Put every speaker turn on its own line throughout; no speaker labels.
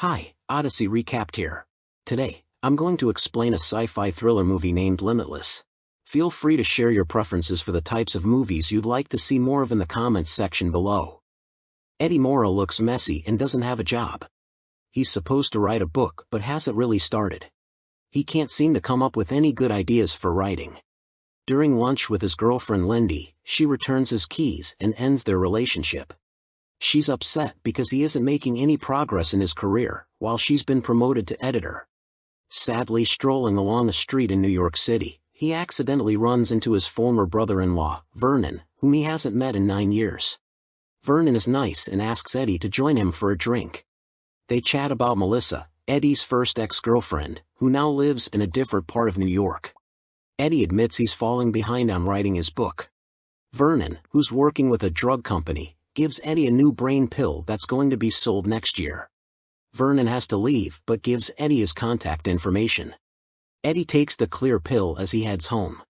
Hi, Odyssey Recapped here. Today, I'm going to explain a sci-fi thriller movie named Limitless. Feel free to share your preferences for the types of movies you'd like to see more of in the comments section below. Eddie Morra looks messy and doesn't have a job. He's supposed to write a book but hasn't really started. He can't seem to come up with any good ideas for writing. During lunch with his girlfriend Lindy, she returns his keys and ends their relationship. She's upset because he isn't making any progress in his career, while she's been promoted to editor. Sadly, strolling along a street in New York City, he accidentally runs into his former brother-in-law, Vernon, whom he hasn't met in 9 years. Vernon is nice and asks Eddie to join him for a drink. They chat about Melissa, Eddie's first ex-girlfriend, who now lives in a different part of New York. Eddie admits he's falling behind on writing his book. Vernon, who's working with a drug company, gives Eddie a new brain pill that's going to be sold next year. Vernon has to leave but gives Eddie his contact information. Eddie takes the clear pill as he heads home.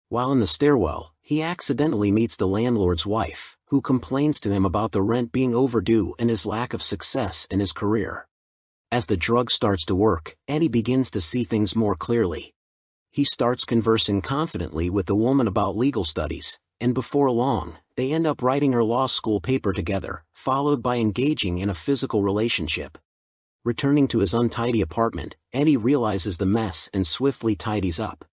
While in the stairwell, he accidentally meets the landlord's wife, who complains to him about the rent being overdue and his lack of success in his career. As the drug starts to work, Eddie begins to see things more clearly. He starts conversing confidently with the woman about legal studies, and before long, they end up writing her law school paper together, followed by engaging in a physical relationship. Returning to his untidy apartment, Eddie realizes the mess and swiftly tidies up.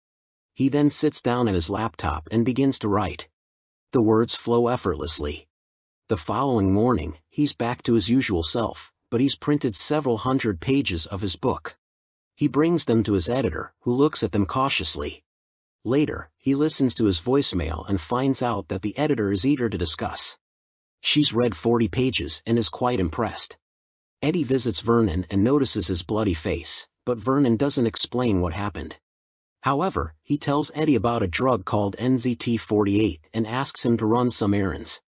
He then sits down at his laptop and begins to write. The words flow effortlessly. The following morning, he's back to his usual self, but he's printed several hundred pages of his book. He brings them to his editor, who looks at them cautiously. Later, he listens to his voicemail and finds out that the editor is eager to discuss. She's read 40 pages and is quite impressed. Eddie visits Vernon and notices his bloody face, but Vernon doesn't explain what happened. However, he tells Eddie about a drug called NZT-48 and asks him to run some errands.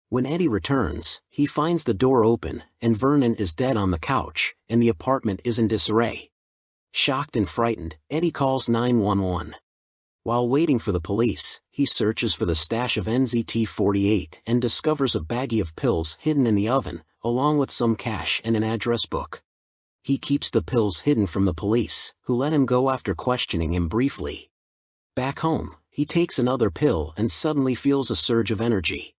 When Eddie returns, he finds the door open, and Vernon is dead on the couch, and the apartment is in disarray. Shocked and frightened, Eddie calls 911. While waiting for the police, he searches for the stash of NZT-48 and discovers a baggie of pills hidden in the oven, along with some cash and an address book. He keeps the pills hidden from the police, who let him go after questioning him briefly. Back home, he takes another pill and suddenly feels a surge of energy.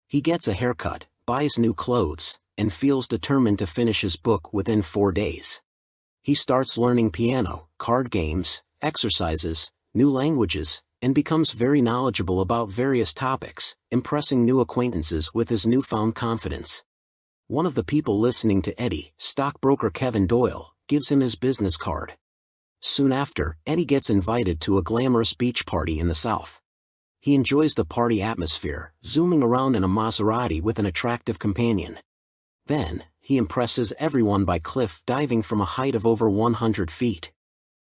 He gets a haircut, buys new clothes, and feels determined to finish his book within 4 days. He starts learning piano, card games, exercises, new languages, and becomes very knowledgeable about various topics, impressing new acquaintances with his newfound confidence. One of the people listening to Eddie, stockbroker Kevin Doyle, gives him his business card. Soon after, Eddie gets invited to a glamorous beach party in the South. He enjoys the party atmosphere, zooming around in a Maserati with an attractive companion. Then, he impresses everyone by cliff diving from a height of over 100 feet.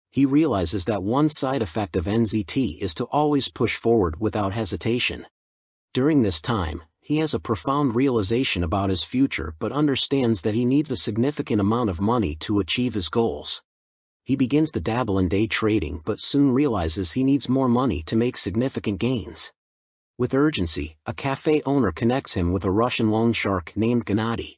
He realizes that one side effect of NZT is to always push forward without hesitation. During this time, he has a profound realization about his future but understands that he needs a significant amount of money to achieve his goals. He begins to dabble in day trading but soon realizes he needs more money to make significant gains. With urgency, a cafe owner connects him with a Russian loan shark named Gennady.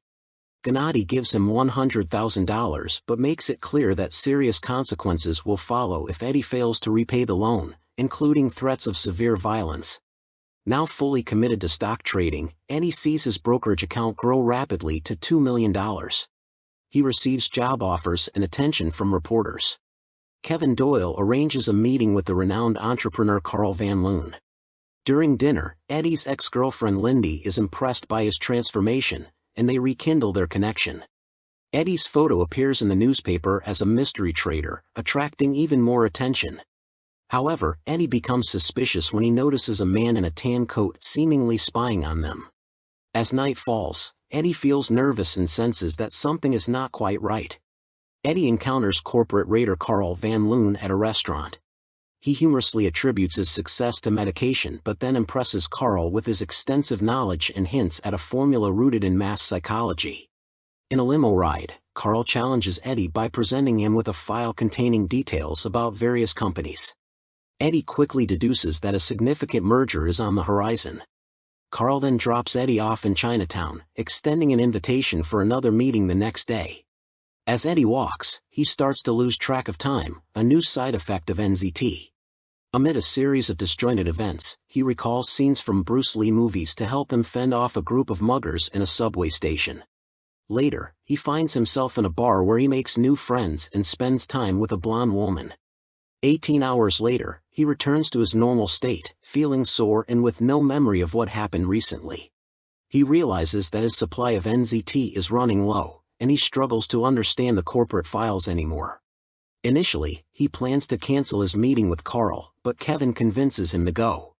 Gennady gives him $100,000 but makes it clear that serious consequences will follow if Eddie fails to repay the loan, including threats of severe violence. Now fully committed to stock trading, Eddie sees his brokerage account grow rapidly to $2 million. He receives job offers and attention from reporters. Kevin Doyle arranges a meeting with the renowned entrepreneur Carl Van Loon. During dinner, Eddie's ex-girlfriend Lindy is impressed by his transformation, and they rekindle their connection. Eddie's photo appears in the newspaper as a mystery trader, attracting even more attention. However, Eddie becomes suspicious when he notices a man in a tan coat seemingly spying on them. As night falls, Eddie feels nervous and senses that something is not quite right. Eddie encounters corporate raider Carl Van Loon at a restaurant. He humorously attributes his success to medication but then impresses Carl with his extensive knowledge and hints at a formula rooted in mass psychology. In a limo ride, Carl challenges Eddie by presenting him with a file containing details about various companies. Eddie quickly deduces that a significant merger is on the horizon. Carl then drops Eddie off in Chinatown, extending an invitation for another meeting the next day. As Eddie walks, he starts to lose track of time, a new side effect of NZT. Amid a series of disjointed events, he recalls scenes from Bruce Lee movies to help him fend off a group of muggers in a subway station. Later, he finds himself in a bar where he makes new friends and spends time with a blonde woman. 18 hours later, he returns to his normal state, feeling sore and with no memory of what happened recently. He realizes that his supply of NZT is running low, and he struggles to understand the corporate files anymore. Initially, he plans to cancel his meeting with Carl, but Kevin convinces him to go.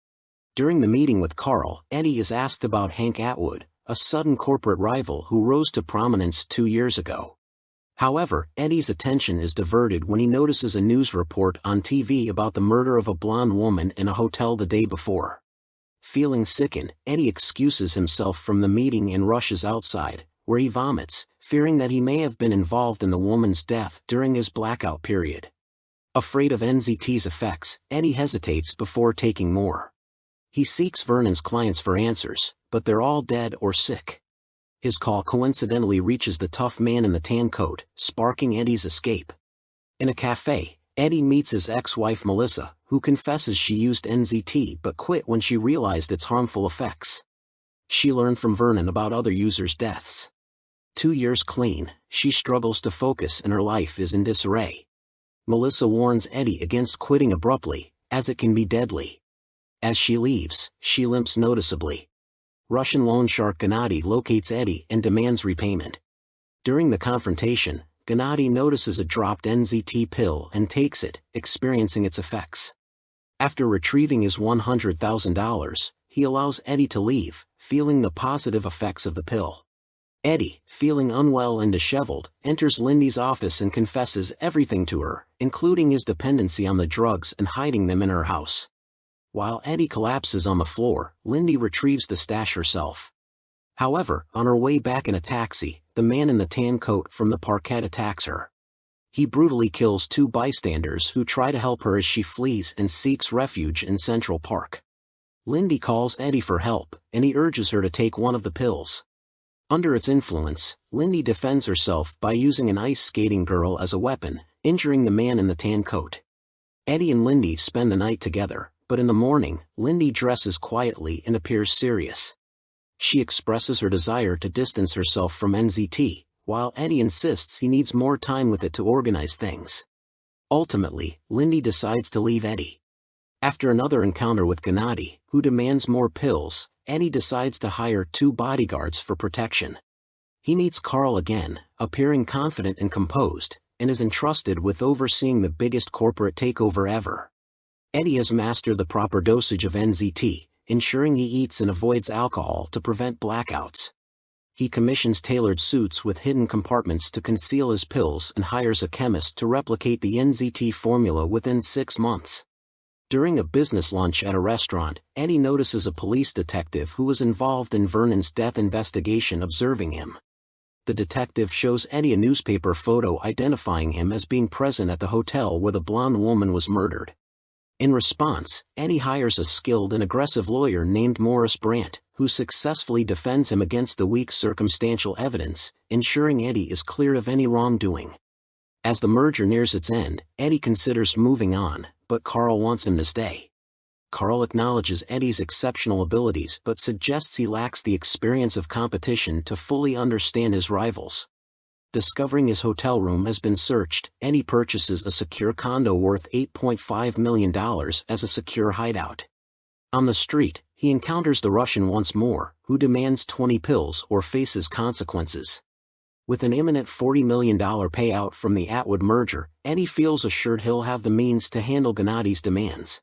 During the meeting with Carl, Eddie is asked about Hank Atwood, a sudden corporate rival who rose to prominence 2 years ago. However, Eddie's attention is diverted when he notices a news report on TV about the murder of a blonde woman in a hotel the day before. Feeling sickened, Eddie excuses himself from the meeting and rushes outside, where he vomits, fearing that he may have been involved in the woman's death during his blackout period. Afraid of NZT's effects, Eddie hesitates before taking more. He seeks Vernon's clients for answers, but they're all dead or sick. His call coincidentally reaches the tough man in the tan coat, sparking Eddie's escape. In a cafe, Eddie meets his ex-wife Melissa, who confesses she used NZT but quit when she realized its harmful effects. She learned from Vernon about other users' deaths. 2 years clean, she struggles to focus and her life is in disarray. Melissa warns Eddie against quitting abruptly, as it can be deadly. As she leaves, she limps noticeably. Russian loan shark Gennady locates Eddie and demands repayment. During the confrontation, Gennady notices a dropped NZT pill and takes it, experiencing its effects. After retrieving his $100,000, he allows Eddie to leave, feeling the positive effects of the pill. Eddie, feeling unwell and disheveled, enters Lindy's office and confesses everything to her, including his dependency on the drugs and hiding them in her house. While Eddie collapses on the floor, Lindy retrieves the stash herself. However, on her way back in a taxi, the man in the tan coat from the parquet attacks her. He brutally kills 2 bystanders who try to help her as she flees and seeks refuge in Central Park. Lindy calls Eddie for help, and he urges her to take one of the pills. Under its influence, Lindy defends herself by using an ice skating girl as a weapon, injuring the man in the tan coat. Eddie and Lindy spend the night together, but in the morning, Lindy dresses quietly and appears serious. She expresses her desire to distance herself from NZT, while Eddie insists he needs more time with it to organize things. Ultimately, Lindy decides to leave Eddie. After another encounter with Gennady, who demands more pills, Eddie decides to hire 2 bodyguards for protection. He meets Carl again, appearing confident and composed, and is entrusted with overseeing the biggest corporate takeover ever. Eddie has mastered the proper dosage of NZT, ensuring he eats and avoids alcohol to prevent blackouts. He commissions tailored suits with hidden compartments to conceal his pills and hires a chemist to replicate the NZT formula within 6 months. During a business lunch at a restaurant, Eddie notices a police detective who was involved in Vernon's death investigation observing him. The detective shows Eddie a newspaper photo identifying him as being present at the hotel where the blonde woman was murdered. In response, Eddie hires a skilled and aggressive lawyer named Morris Brandt, who successfully defends him against the weak circumstantial evidence, ensuring Eddie is clear of any wrongdoing. As the merger nears its end, Eddie considers moving on, but Carl wants him to stay. Carl acknowledges Eddie's exceptional abilities but suggests he lacks the experience of competition to fully understand his rivals. Discovering his hotel room has been searched, Eddie purchases a secure condo worth $8.5 million as a secure hideout. On the street, he encounters the Russian once more, who demands 20 pills or faces consequences. With an imminent $40 million payout from the Atwood merger, Eddie feels assured he'll have the means to handle Gennady's demands.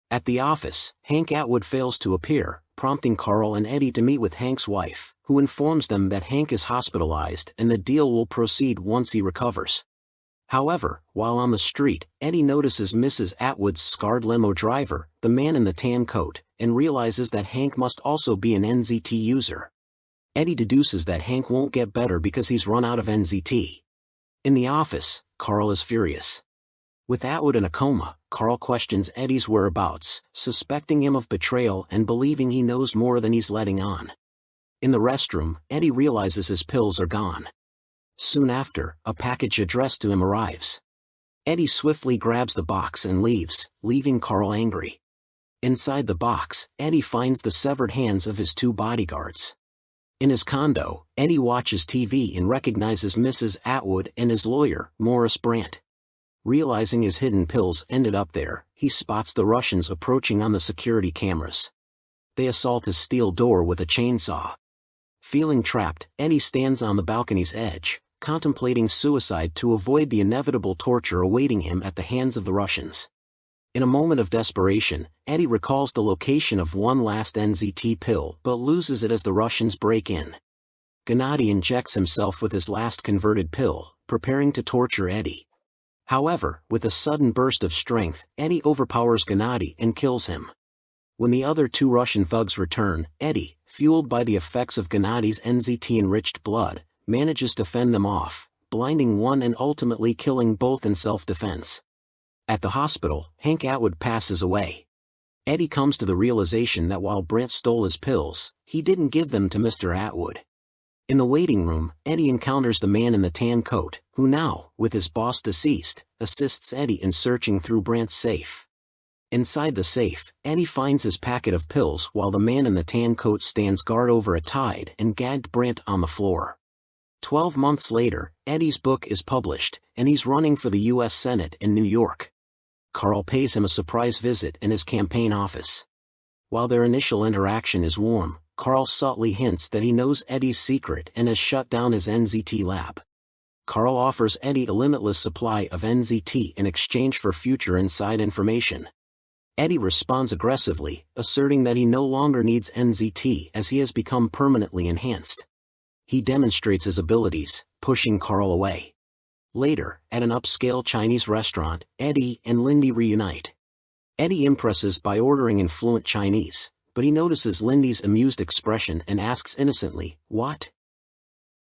At the office, Hank Atwood fails to appear, prompting Carl and Eddie to meet with Hank's wife, who informs them that Hank is hospitalized and the deal will proceed once he recovers. However, while on the street, Eddie notices Mrs. Atwood's scarred limo driver, the man in the tan coat, and realizes that Hank must also be an NZT user. Eddie deduces that Hank won't get better because he's run out of NZT. In the office, Carl is furious. With Atwood in a coma, Carl questions Eddie's whereabouts, suspecting him of betrayal and believing he knows more than he's letting on. In the restroom, Eddie realizes his pills are gone. Soon after, a package addressed to him arrives. Eddie swiftly grabs the box and leaves, leaving Carl angry. Inside the box, Eddie finds the severed hands of his 2 bodyguards. In his condo, Eddie watches TV and recognizes Mrs. Atwood and his lawyer, Morris Brandt. Realizing his hidden pills ended up there, he spots the Russians approaching on the security cameras. They assault his steel door with a chainsaw. Feeling trapped, Eddie stands on the balcony's edge, contemplating suicide to avoid the inevitable torture awaiting him at the hands of the Russians. In a moment of desperation, Eddie recalls the location of one last NZT pill but loses it as the Russians break in. Gennady injects himself with his last converted pill, preparing to torture Eddie. However, with a sudden burst of strength, Eddie overpowers Gennady and kills him. When the other 2 Russian thugs return, Eddie, fueled by the effects of Gennady's NZT-enriched blood, manages to fend them off, blinding one and ultimately killing both in self-defense. At the hospital, Hank Atwood passes away. Eddie comes to the realization that while Brandt stole his pills, he didn't give them to Mr. Atwood. In the waiting room, Eddie encounters the man in the tan coat, who now, with his boss deceased, assists Eddie in searching through Brandt's safe. Inside the safe, Eddie finds his packet of pills while the man in the tan coat stands guard over a tied and gagged Brandt on the floor. 12 months later, Eddie's book is published, and he's running for the U.S. Senate in New York. Carl pays him a surprise visit in his campaign office. While their initial interaction is warm, Carl subtly hints that he knows Eddie's secret and has shut down his NZT lab. Carl offers Eddie a limitless supply of NZT in exchange for future inside information. Eddie responds aggressively, asserting that he no longer needs NZT as he has become permanently enhanced. He demonstrates his abilities, pushing Carl away. Later, at an upscale Chinese restaurant, Eddie and Lindy reunite. Eddie impresses by ordering in fluent Chinese, but he notices Lindy's amused expression and asks innocently, "What?"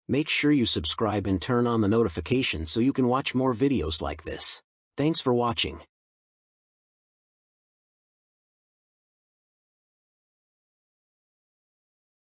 Make sure you subscribe and turn on the notifications so you can watch more videos like this. Thanks for watching.